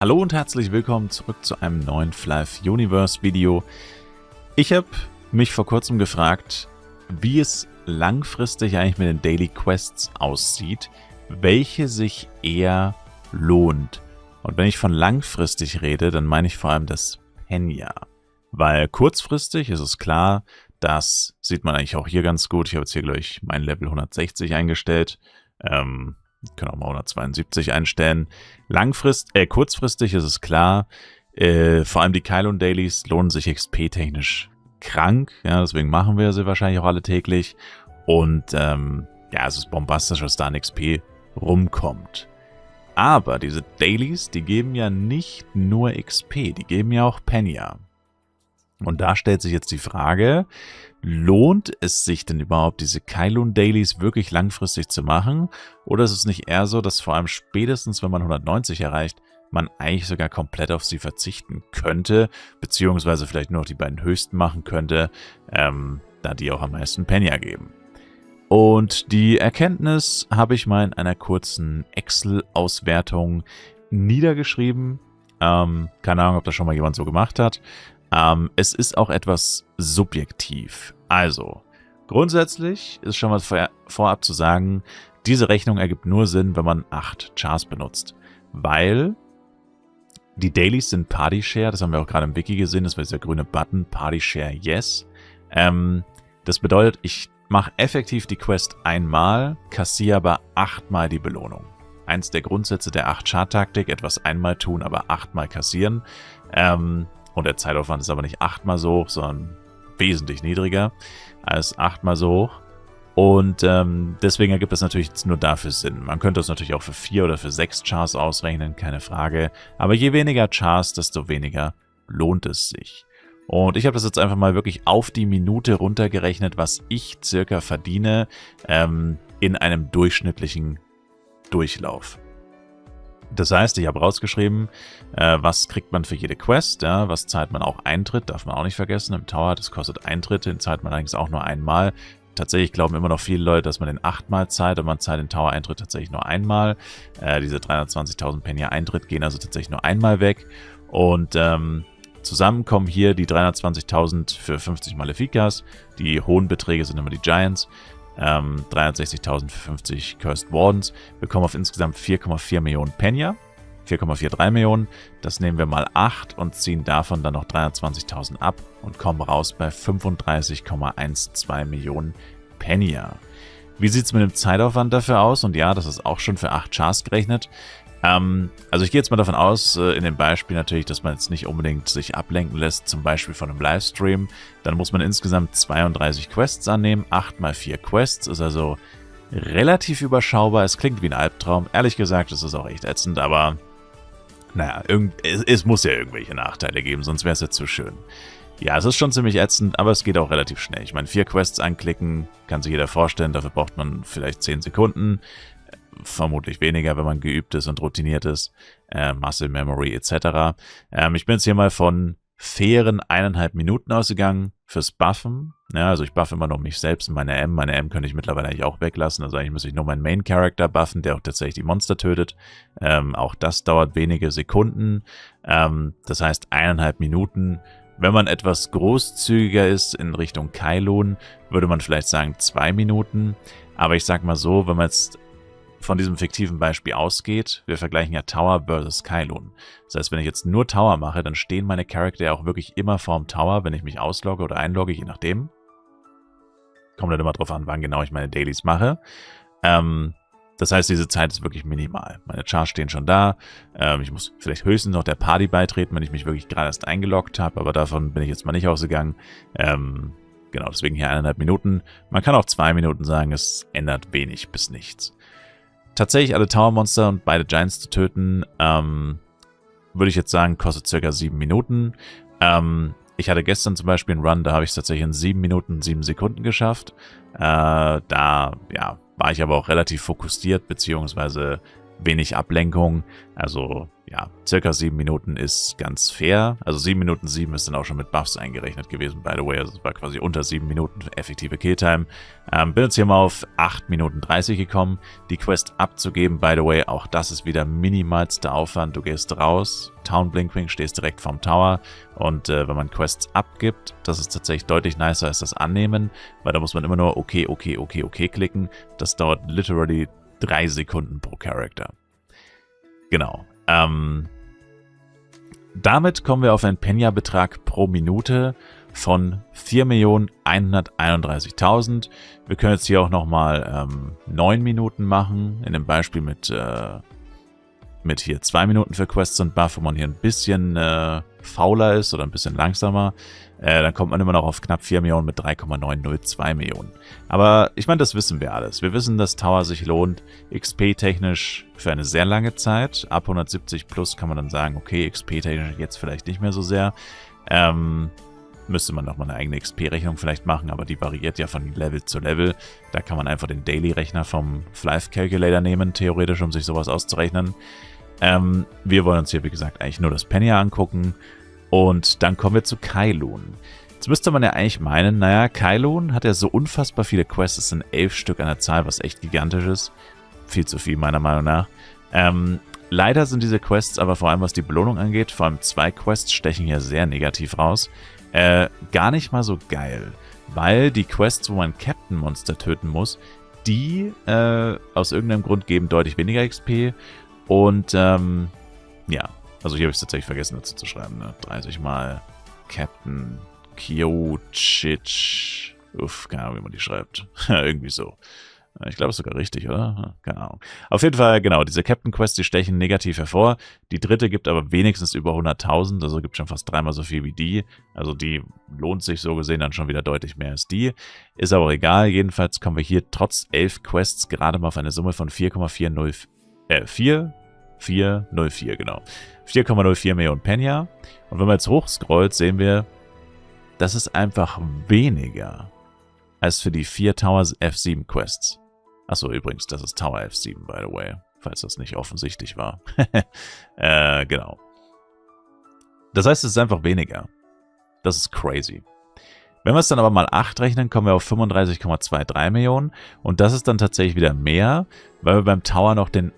Hallo und herzlich willkommen zurück zu einem neuen Flive Universe Video. Ich habe mich vor kurzem gefragt, wie es langfristig eigentlich mit den Daily Quests aussieht, welche sich eher lohnt. Und wenn ich von langfristig rede, dann meine ich vor allem das Penya. Weil kurzfristig ist es klar, das sieht man eigentlich auch hier ganz gut. Ich habe jetzt hier gleich mein Level 160 eingestellt. Können auch mal 172 einstellen. Kurzfristig ist es klar, vor allem die Kylon Dailies lohnen sich XP-technisch krank. Ja, deswegen machen wir sie wahrscheinlich auch alle täglich. Und ja, es ist bombastisch, was da an XP rumkommt. Aber diese Dailies, die geben ja nicht nur XP, die geben ja auch Penya. Und da stellt sich jetzt die Frage, lohnt es sich denn überhaupt, diese Kylon Dailies wirklich langfristig zu machen? Oder ist es nicht eher so, dass vor allem spätestens, wenn man 190 erreicht, man eigentlich sogar komplett auf sie verzichten könnte, beziehungsweise vielleicht nur noch die beiden höchsten machen könnte, da die auch am meisten Penya geben? Und die Erkenntnis habe ich mal in einer kurzen Excel-Auswertung niedergeschrieben. Keine Ahnung, ob das schon mal jemand so gemacht hat. Es ist auch etwas subjektiv. Also, grundsätzlich ist schon mal vorab zu sagen, diese Rechnung ergibt nur Sinn, wenn man 8 Chars benutzt. Weil die Dailies sind Party Share, das haben wir auch gerade im Wiki gesehen, das war dieser grüne Button, Party Share Yes. Das bedeutet, ich mache effektiv die Quest einmal, kassiere aber 8-mal die Belohnung. Eins der Grundsätze der 8-Char-Taktik, etwas einmal tun, aber 8-mal kassieren. Und der Zeitaufwand ist aber nicht 8-mal so hoch, sondern wesentlich niedriger als 8-mal so hoch. Und deswegen ergibt das natürlich jetzt nur dafür Sinn. Man könnte es natürlich auch für 4 oder für 6 Chars ausrechnen, keine Frage. Aber je weniger Chars, desto weniger lohnt es sich. Und ich habe das jetzt einfach mal wirklich auf die Minute runtergerechnet, was ich circa verdiene in einem durchschnittlichen Durchlauf. Das heißt, ich habe rausgeschrieben, was kriegt man für jede Quest, ja, was zahlt man auch Eintritt, darf man auch nicht vergessen. Im Tower, das kostet Eintritt, den zahlt man allerdings auch nur einmal. Tatsächlich glauben immer noch viele Leute, dass man den 8-mal zahlt, und man zahlt den Tower-Eintritt tatsächlich nur einmal. Diese 320.000 Penya Eintritt gehen also tatsächlich nur einmal weg. Und zusammen kommen hier die 320.000 für 50 Maleficas. Die hohen Beträge sind immer die Giants. 360.000 für 50 Cursed Wardens. Wir kommen auf insgesamt 4,4 Millionen Penya. 4,43 Millionen. Das nehmen wir mal 8 und ziehen davon dann noch 320.000 ab und kommen raus bei 35,12 Millionen Penya. Wie sieht es mit dem Zeitaufwand dafür aus? Und ja, das ist auch schon für 8 Chars gerechnet. Also ich gehe jetzt mal davon aus, in dem Beispiel natürlich, dass man jetzt nicht unbedingt sich ablenken lässt, zum Beispiel von einem Livestream. Dann muss man insgesamt 32 Quests annehmen. 8 mal 4 Quests ist also relativ überschaubar. Es klingt wie ein Albtraum. Ehrlich gesagt, es ist auch echt ätzend, aber naja, es muss ja irgendwelche Nachteile geben, sonst wäre es jetzt zu schön. Ja, es ist schon ziemlich ätzend, aber es geht auch relativ schnell. Ich meine, 4 Quests anklicken, kann sich jeder vorstellen, dafür braucht man vielleicht 10 Sekunden. Vermutlich weniger, wenn man geübt ist und routiniert ist. Muscle Memory etc. Ich bin jetzt hier mal von fairen 1,5 Minuten ausgegangen fürs Buffen. Ja, also ich buffe immer noch mich selbst und meine M. Meine M könnte ich mittlerweile eigentlich auch weglassen. Also eigentlich muss ich nur meinen Main Character buffen, der auch tatsächlich die Monster tötet. Auch das dauert wenige Sekunden. Das heißt 1,5 Minuten. Wenn man etwas großzügiger ist in Richtung Kylon, würde man vielleicht sagen 2 Minuten. Aber ich sag mal so, wenn man jetzt von diesem fiktiven Beispiel ausgeht, wir vergleichen ja Tower versus Kylon. Das heißt, wenn ich jetzt nur Tower mache, dann stehen meine Charakter ja auch wirklich immer vorm Tower, wenn ich mich auslogge oder einlogge, je nachdem. Kommt dann immer drauf an, wann genau ich meine Dailies mache. Das heißt, diese Zeit ist wirklich minimal. Meine Chars stehen schon da. Ich muss vielleicht höchstens noch der Party beitreten, wenn ich mich wirklich gerade erst eingeloggt habe, aber davon bin ich jetzt mal nicht ausgegangen. Genau, deswegen hier 1,5 Minuten. Man kann auch 2 Minuten sagen, es ändert wenig bis nichts. Tatsächlich alle Tower-Monster und beide Giants zu töten, würde ich jetzt sagen, kostet ca. 7 Minuten. Ich hatte gestern zum Beispiel einen Run, da habe ich es tatsächlich in 7 Minuten, 7 Sekunden geschafft. Da ja, war ich aber auch relativ fokussiert, beziehungsweise wenig Ablenkung. Also ja, circa 7 Minuten ist ganz fair. Also 7 Minuten 7 ist dann auch schon mit Buffs eingerechnet gewesen, by the way. Also es war quasi unter 7 Minuten effektive Killtime. Bin jetzt hier mal auf 8 Minuten 30 gekommen. Die Quest abzugeben, by the way, auch das ist wieder minimalster Aufwand. Du gehst raus, Town Blinkwing, stehst direkt vorm Tower. Und wenn man Quests abgibt, das ist tatsächlich deutlich nicer als das Annehmen, weil da muss man immer nur okay klicken. Das dauert literally 3 Sekunden pro Charakter. Genau. Damit kommen wir auf einen Penya-Betrag pro Minute von 4.131.000. Wir können jetzt hier auch nochmal 9 Minuten machen, in dem Beispiel mit hier 2 Minuten für Quests und Buff, wo man hier ein bisschen fauler ist oder ein bisschen langsamer. Dann kommt man immer noch auf knapp 4 Millionen mit 3,902 Millionen. Aber ich meine, das wissen wir alles. Wir wissen, dass Tower sich lohnt, XP-technisch für eine sehr lange Zeit. Ab 170 plus kann man dann sagen, okay, XP-technisch jetzt vielleicht nicht mehr so sehr. Müsste man nochmal eine eigene XP-Rechnung vielleicht machen, aber die variiert ja von Level zu Level. Da kann man einfach den Daily-Rechner vom Flive Calculator nehmen, theoretisch, um sich sowas auszurechnen. Wir wollen uns hier, wie gesagt, eigentlich nur das Penya angucken. Und dann kommen wir zu Kailun. Jetzt müsste man ja eigentlich meinen, naja, Kailun hat ja so unfassbar viele Quests. Es sind 11 Stück an der Zahl, was echt gigantisch ist. Viel zu viel, meiner Meinung nach. Leider sind diese Quests aber vor allem, was die Belohnung angeht, vor allem 2 Quests stechen hier sehr negativ raus. Gar nicht mal so geil, weil die Quests, wo man Captain-Monster töten muss, die aus irgendeinem Grund geben deutlich weniger XP. Und ja, also hier habe ich es tatsächlich vergessen dazu zu schreiben. Ne? 30 mal Captain Kyochich. Uff, keine Ahnung, wie man die schreibt. Irgendwie so. Ich glaube, es ist sogar richtig, oder? Keine Ahnung. Auf jeden Fall, genau, diese Captain-Quests, die stechen negativ hervor. Die dritte gibt aber wenigstens über 100.000, also gibt schon fast 3-mal so viel wie die. Also die lohnt sich so gesehen dann schon wieder deutlich mehr als die. Ist aber auch egal. Jedenfalls kommen wir hier trotz 11 Quests gerade mal auf eine Summe von 4,04, genau. 4,04 Millionen Penya. Und wenn man jetzt hochscrollt, sehen wir, das ist einfach weniger als für die 4 Tower F7 Quests. Achso, übrigens, das ist Tower F7, by the way, falls das nicht offensichtlich war. Genau. Das heißt, es ist einfach weniger. Das ist crazy. Wenn wir es dann aber mal 8 rechnen, kommen wir auf 35,23 Millionen. Und das ist dann tatsächlich wieder mehr, weil wir beim Tower noch den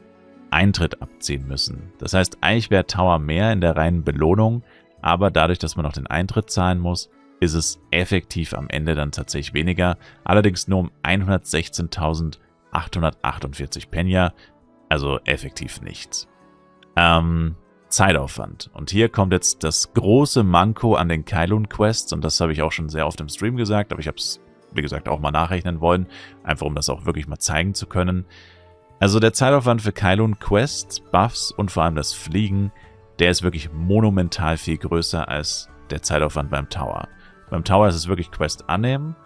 Eintritt abziehen müssen. Das heißt, eigentlich wäre Tower mehr in der reinen Belohnung, aber dadurch, dass man noch den Eintritt zahlen muss, ist es effektiv am Ende dann tatsächlich weniger. Allerdings nur um 116.848 Penya, also effektiv nichts. Zeitaufwand. Und hier kommt jetzt das große Manko an den Kailun-Quests, und das habe ich auch schon sehr oft im Stream gesagt, aber ich habe es, wie gesagt, auch mal nachrechnen wollen, einfach um das auch wirklich mal zeigen zu können. Also der Zeitaufwand für Kailun-Quests, Buffs und vor allem das Fliegen, der ist wirklich monumental viel größer als der Zeitaufwand beim Tower. Beim Tower ist es wirklich Quest annehmen,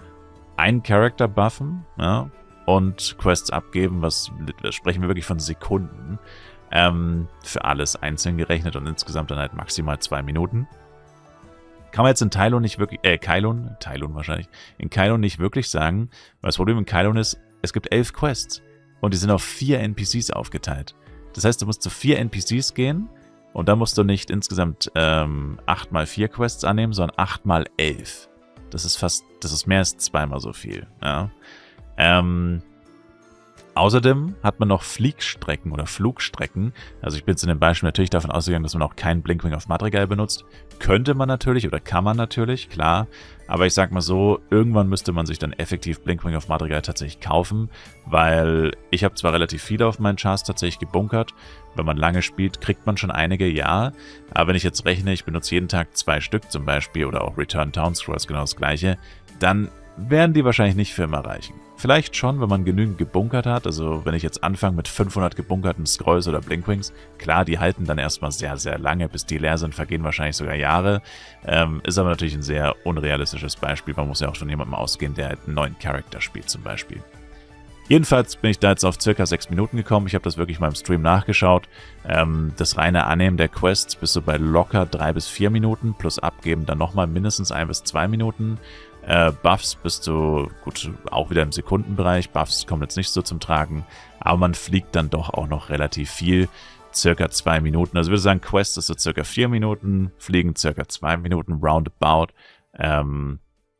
einen Charakter buffen, ja, und Quests abgeben, das sprechen wir wirklich von Sekunden, für alles einzeln gerechnet und insgesamt dann halt maximal 2 Minuten. Kann man jetzt in Kailun nicht wirklich, Kailun wahrscheinlich, in Kailun nicht wirklich sagen, weil das Problem in Kailun ist, es gibt 11 Quests und die sind auf 4 NPCs aufgeteilt. Das heißt, du musst zu 4 NPCs gehen und dann musst du nicht insgesamt 8 mal 4 Quests annehmen, sondern 8 mal 11. Das ist mehr als 2-mal so viel. Ja. Außerdem hat man noch Fliegstrecken oder Flugstrecken. Also ich bin jetzt in dem Beispiel natürlich davon ausgegangen, dass man auch keinen Blinkwing auf Madrigal benutzt. Könnte man natürlich oder kann man natürlich, klar. Aber ich sag mal so, irgendwann müsste man sich dann effektiv Blinkwing auf Madrigal tatsächlich kaufen, weil ich habe zwar relativ viele auf meinen Chars tatsächlich gebunkert. Wenn man lange spielt, kriegt man schon einige, ja. Aber wenn ich jetzt rechne, ich benutze jeden Tag 2 Stück zum Beispiel oder auch Return Town Scrolls genau das gleiche, dann werden die wahrscheinlich nicht für immer reichen. Vielleicht schon, wenn man genügend gebunkert hat. Also wenn ich jetzt anfange mit 500 gebunkerten Scrolls oder Blinkwings, klar, die halten dann erstmal sehr, sehr lange, bis die leer sind, vergehen wahrscheinlich sogar Jahre. Ist aber natürlich ein sehr unrealistisches Beispiel. Man muss ja auch von jemandem ausgehen, der halt einen neuen Charakter spielt zum Beispiel. Jedenfalls bin ich da jetzt auf circa 6 Minuten gekommen. Ich habe das wirklich mal im Stream nachgeschaut. Das reine Annehmen der Quests bist du bei locker 3 bis 4 Minuten, plus abgeben dann nochmal mindestens 1 bis 2 Minuten. Buffs bist du, gut, auch wieder im Sekundenbereich. Buffs kommen jetzt nicht so zum Tragen, aber man fliegt dann doch auch noch relativ viel. circa 2 Minuten. Also ich würde sagen, Quest ist so circa 4 Minuten, Fliegen circa 2 Minuten, roundabout.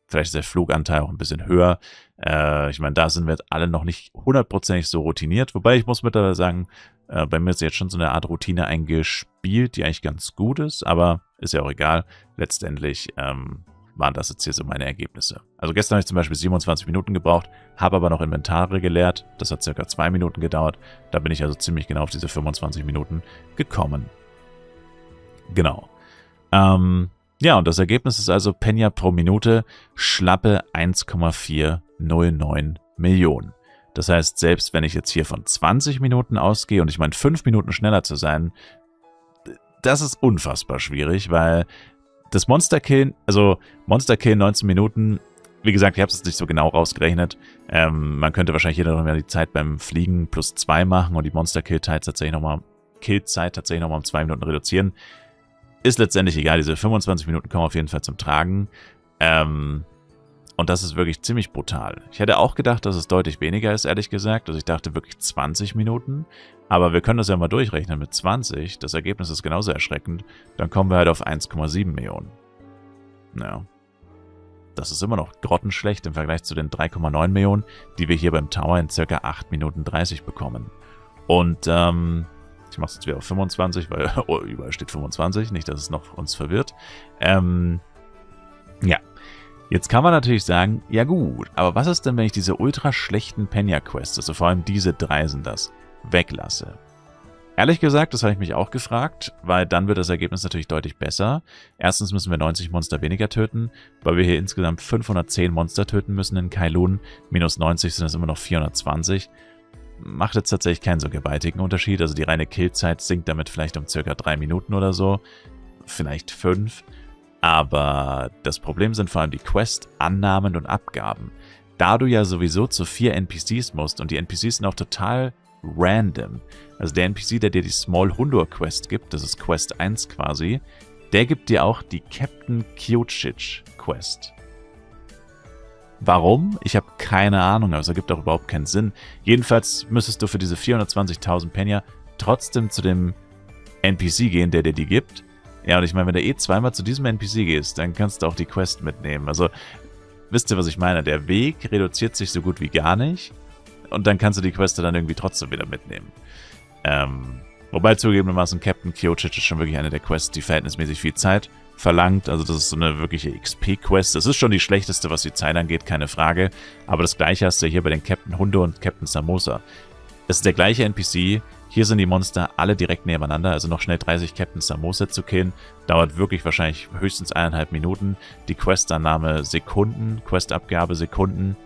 Vielleicht ist der Fluganteil auch ein bisschen höher. Ich meine, da sind wir jetzt alle noch nicht 100% so routiniert. Wobei ich muss mittlerweile sagen, bei mir ist jetzt schon so eine Art Routine eingespielt, die eigentlich ganz gut ist, aber ist ja auch egal. Letztendlich waren das jetzt hier so meine Ergebnisse. Also gestern habe ich zum Beispiel 27 Minuten gebraucht, habe aber noch Inventare geleert. Das hat circa 2 Minuten gedauert. Da bin ich also ziemlich genau auf diese 25 Minuten gekommen. Genau. Ja, und das Ergebnis ist also Penja pro Minute schlappe 1,409 Millionen. Das heißt, selbst wenn ich jetzt hier von 20 Minuten ausgehe und ich meine 5 Minuten schneller zu sein, das ist unfassbar schwierig, weil das Monster Kill 19 Minuten, wie gesagt, ich habe es nicht so genau rausgerechnet. Man könnte wahrscheinlich hier noch mal die Zeit beim Fliegen plus 2 machen und die Monster Kill-Zeit tatsächlich nochmal um 2 Minuten reduzieren. Ist letztendlich egal, diese 25 Minuten kommen auf jeden Fall zum Tragen. Und das ist wirklich ziemlich brutal. Ich hätte auch gedacht, dass es deutlich weniger ist, ehrlich gesagt. Also ich dachte wirklich 20 Minuten. Aber wir können das ja mal durchrechnen mit 20. Das Ergebnis ist genauso erschreckend. Dann kommen wir halt auf 1,7 Millionen. Naja. Das ist immer noch grottenschlecht im Vergleich zu den 3,9 Millionen, die wir hier beim Tower in ca. 8 Minuten 30 bekommen. Und ich mache es jetzt wieder auf 25, weil überall steht 25. Nicht, dass es noch uns verwirrt. Ja. Jetzt kann man natürlich sagen, ja gut, aber was ist denn, wenn ich diese ultra schlechten Penja-Quests, also vor allem diese 3 sind das, weglasse? Ehrlich gesagt, das habe ich mich auch gefragt, weil dann wird das Ergebnis natürlich deutlich besser. Erstens müssen wir 90 Monster weniger töten, weil wir hier insgesamt 510 Monster töten müssen in Kailun. Minus 90 sind das immer noch 420. Macht jetzt tatsächlich keinen so gewaltigen Unterschied. Also die reine Killzeit sinkt damit vielleicht um circa 3 Minuten oder so. Vielleicht 5. Aber das Problem sind vor allem die Quest-Annahmen und Abgaben. Da du ja sowieso zu 4 NPCs musst und die NPCs sind auch total random. Also der NPC, der dir die Small Hundur Quest gibt, das ist Quest 1 quasi, der gibt dir auch die Captain Kyochich Quest. Warum? Ich habe keine Ahnung, aber es ergibt auch überhaupt keinen Sinn. Jedenfalls müsstest du für diese 420.000 Penja trotzdem zu dem NPC gehen, der dir die gibt. Ja, und ich meine, wenn du zweimal zu diesem NPC gehst, dann kannst du auch die Quest mitnehmen. Also, wisst ihr, was ich meine? Der Weg reduziert sich so gut wie gar nicht. Und dann kannst du die Quest dann irgendwie trotzdem wieder mitnehmen. Wobei zugegebenermaßen Captain Kyochich ist schon wirklich eine der Quests, die verhältnismäßig viel Zeit verlangt. Also das ist so eine wirkliche XP-Quest. Das ist schon die schlechteste, was die Zeit angeht, keine Frage. Aber das gleiche hast du hier bei den Captain Hundur und Captain Samosa. Es ist der gleiche NPC. Hier sind die Monster alle direkt nebeneinander. Also noch schnell 30 Captain Samosa zu killen, dauert wirklich wahrscheinlich höchstens 1,5 Minuten. Die Questannahme Sekunden, Questabgabe Sekunden.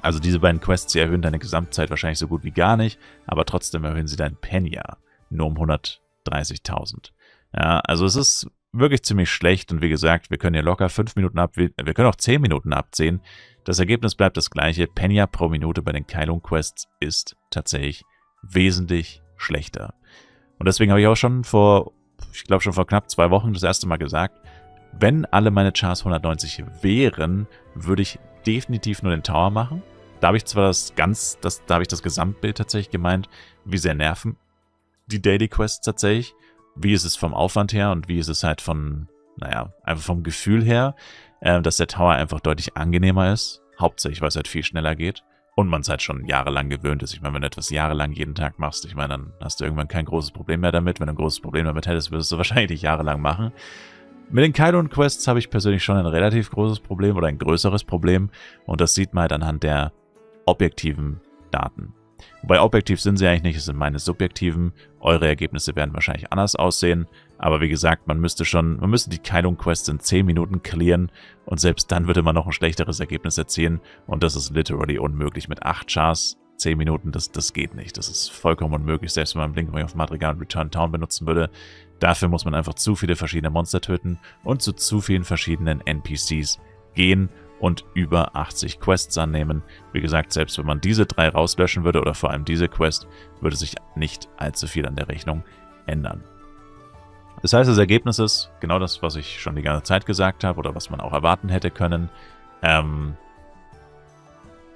Also diese beiden Quests, sie erhöhen deine Gesamtzeit wahrscheinlich so gut wie gar nicht, aber trotzdem erhöhen sie dein Penja nur um 130.000. Ja, also es ist wirklich ziemlich schlecht und wie gesagt, wir können hier locker 5 Minuten wir können auch 10 Minuten abziehen. Das Ergebnis bleibt das gleiche. Penja pro Minute bei den Kailun Quests ist tatsächlich wesentlich schlechter. Und deswegen habe ich auch schon vor knapp 2 Wochen das erste Mal gesagt, wenn alle meine Chars 190 wären, würde ich definitiv nur den Tower machen. Da habe ich zwar da habe ich das Gesamtbild tatsächlich gemeint, wie sehr nerven die Daily Quests tatsächlich, wie ist es vom Aufwand her und wie ist es halt einfach vom Gefühl her, dass der Tower einfach deutlich angenehmer ist, hauptsächlich, weil es halt viel schneller geht und man es halt schon jahrelang gewöhnt ist. Ich meine, wenn du etwas jahrelang jeden Tag machst, ich meine, dann hast du irgendwann kein großes Problem mehr damit. Wenn du ein großes Problem damit hättest, würdest du wahrscheinlich nicht jahrelang machen. Mit den Kailun Quests habe ich persönlich schon ein relativ großes Problem oder ein größeres Problem und das sieht man halt anhand der objektiven Daten. Wobei objektiv sind sie eigentlich nicht, es sind meine subjektiven. Eure Ergebnisse werden wahrscheinlich anders aussehen, aber wie gesagt, man müsste die Kailun Quests in 10 Minuten clearen und selbst dann würde man noch ein schlechteres Ergebnis erzielen und das ist literally unmöglich mit 8 Chars. 10 Minuten, das geht nicht. Das ist vollkommen unmöglich, selbst wenn man Blinkring auf Madrigal und Return Town benutzen würde. Dafür muss man einfach zu viele verschiedene Monster töten und zu vielen verschiedenen NPCs gehen und über 80 Quests annehmen. Wie gesagt, selbst wenn man diese 3 rauslöschen würde oder vor allem diese Quest, würde sich nicht allzu viel an der Rechnung ändern. Das heißt, das Ergebnis ist genau das, was ich schon die ganze Zeit gesagt habe oder was man auch erwarten hätte können.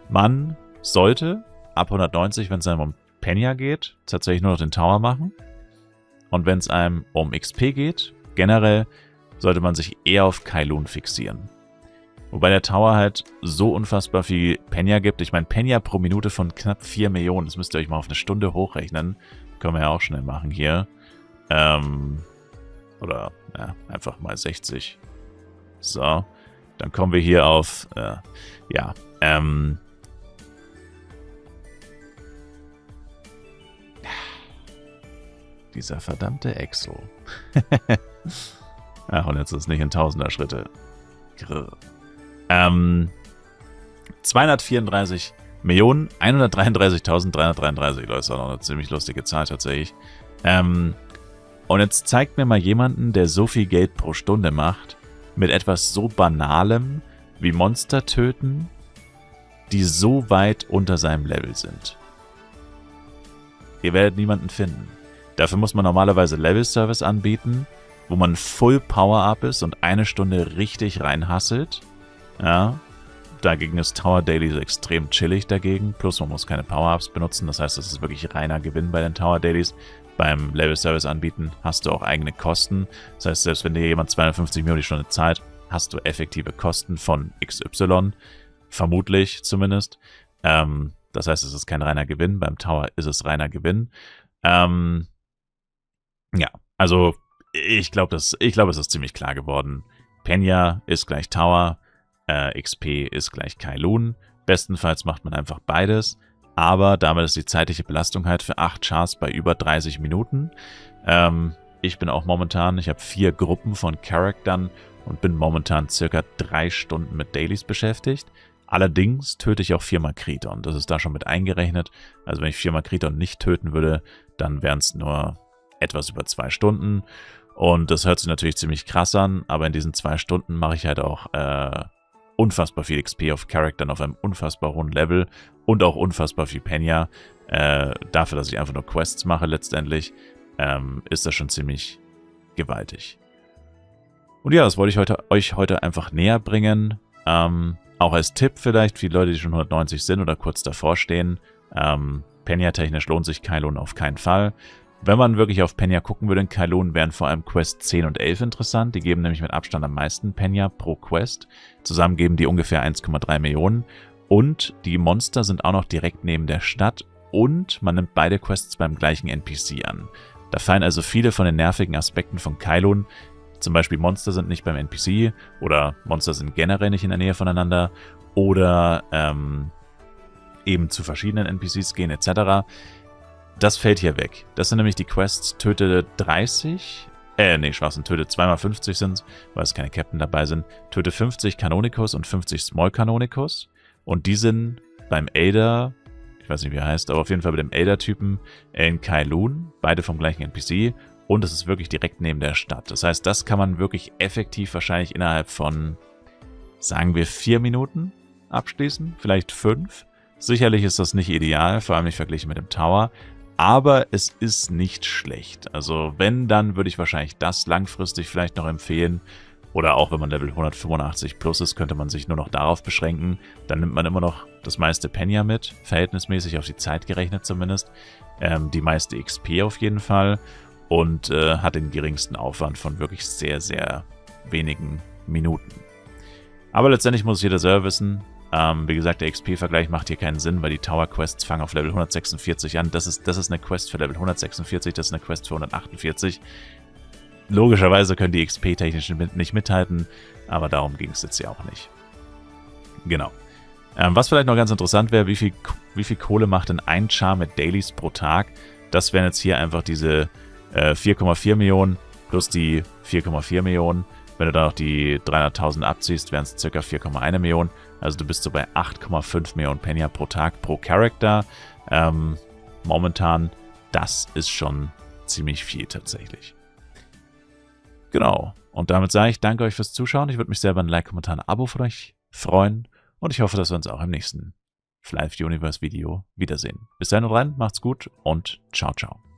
Man sollte ab 190, wenn es dann um Penja geht, tatsächlich nur noch den Tower machen. Und wenn es einem um XP geht, generell sollte man sich eher auf Kylun fixieren. Wobei der Tower halt so unfassbar viel Penya gibt. Ich meine, Penya pro Minute von knapp 4 Millionen. Das müsst ihr euch mal auf eine Stunde hochrechnen. Können wir ja auch schnell machen hier. Oder ja, einfach mal 60. So. Dann kommen wir hier auf, dieser verdammte Excel. Ach, und jetzt ist es nicht in Tausender-Schritte. 234.133.333, Leute, ist auch noch eine ziemlich lustige Zahl tatsächlich. Und jetzt zeigt mir mal jemanden, der so viel Geld pro Stunde macht, mit etwas so Banalem wie Monster töten, die so weit unter seinem Level sind. Ihr werdet niemanden finden. Dafür muss man normalerweise Level-Service anbieten, wo man Full Power-Up ist und eine Stunde richtig reinhasselt. Ja, dagegen ist Tower Daily so extrem chillig dagegen. Plus man muss keine Power-Ups benutzen. Das heißt, es ist wirklich reiner Gewinn bei den Tower Dailies. Beim Level-Service anbieten hast du auch eigene Kosten. Das heißt, selbst wenn dir jemand 250 Millionen die Stunde zahlt, hast du effektive Kosten von XY. Vermutlich zumindest. Das heißt, es ist kein reiner Gewinn. Beim Tower ist es reiner Gewinn. Ja, also ich glaube, es ist ziemlich klar geworden. Penya ist gleich Tower, XP ist gleich Kylun. Bestenfalls macht man einfach beides. Aber damit ist die zeitliche Belastung halt für 8 Chars bei über 30 Minuten. Ich bin auch momentan, ich habe 4 Gruppen von Charaktern und bin momentan circa 3 Stunden mit Dailies beschäftigt. Allerdings töte ich auch 4-mal Kriton. Das ist da schon mit eingerechnet. Also wenn ich 4-mal Kriton nicht töten würde, dann wären es nur etwas über 2 Stunden. Und das hört sich natürlich ziemlich krass an, aber in diesen 2 Stunden mache ich halt auch unfassbar viel XP auf Charaktern auf einem unfassbar hohen Level und auch unfassbar viel Penya. Dafür, dass ich einfach nur Quests mache letztendlich, ist das schon ziemlich gewaltig. Und ja, das wollte ich euch heute einfach näher bringen. Auch als Tipp vielleicht für die Leute, die schon 190 sind oder kurz davor stehen. Penya-technisch lohnt sich Kylun auf keinen Fall. Wenn man wirklich auf Penya gucken würde in Kylun, wären vor allem Quest 10 und 11 interessant. Die geben nämlich mit Abstand am meisten Penya pro Quest. Zusammen geben die ungefähr 1,3 Millionen. Und die Monster sind auch noch direkt neben der Stadt. Und man nimmt beide Quests beim gleichen NPC an. Da fallen also viele von den nervigen Aspekten von Kylun. Zum Beispiel Monster sind nicht beim NPC. Oder Monster sind generell nicht in der Nähe voneinander. Oder eben zu verschiedenen NPCs gehen etc. Das fällt hier weg. Das sind nämlich die Quests, töte 30, Schwachsinn, töte 2x50 sind, weil es keine Captain dabei sind, töte 50 Canonicus und 50 Small Canonicus. Und die sind beim Elder, ich weiß nicht wie er heißt, aber auf jeden Fall bei dem Elder-Typen in Kylun, beide vom gleichen NPC. Und es ist wirklich direkt neben der Stadt. Das heißt, das kann man wirklich effektiv wahrscheinlich innerhalb von, sagen wir, 4 Minuten abschließen, vielleicht 5. Sicherlich ist das nicht ideal, vor allem nicht verglichen mit dem Tower. Aber es ist nicht schlecht. Also wenn, dann würde ich wahrscheinlich das langfristig vielleicht noch empfehlen. Oder auch wenn man Level 185 plus ist, könnte man sich nur noch darauf beschränken. Dann nimmt man immer noch das meiste Penya mit, verhältnismäßig auf die Zeit gerechnet zumindest. Die meiste XP auf jeden Fall. Und hat den geringsten Aufwand von wirklich sehr, sehr wenigen Minuten. Aber letztendlich muss jeder selber wissen. Wie gesagt, der XP-Vergleich macht hier keinen Sinn, weil die Tower-Quests fangen auf Level 146 an. Das ist eine Quest für Level 146, das ist eine Quest für 148. Logischerweise können die XP-technisch nicht mithalten, aber darum ging es jetzt ja auch nicht. Genau. Was vielleicht noch ganz interessant wäre, wie viel Kohle macht denn ein Char mit Dailies pro Tag? Das wären jetzt hier einfach diese 4,4 Millionen plus die 4,4 Millionen. Wenn du da noch die 300.000 abziehst, wären es ca. 4,1 Millionen. Also du bist so bei 8,5 Millionen Penya pro Tag pro Charakter. Momentan, das ist schon ziemlich viel tatsächlich. Genau. Und damit sage ich danke euch fürs Zuschauen. Ich würde mich sehr über ein Like, Kommentar, ein Abo von euch freuen. Und ich hoffe, dass wir uns auch im nächsten Flive Universe Video wiedersehen. Bis dahin und rein, macht's gut und ciao, ciao.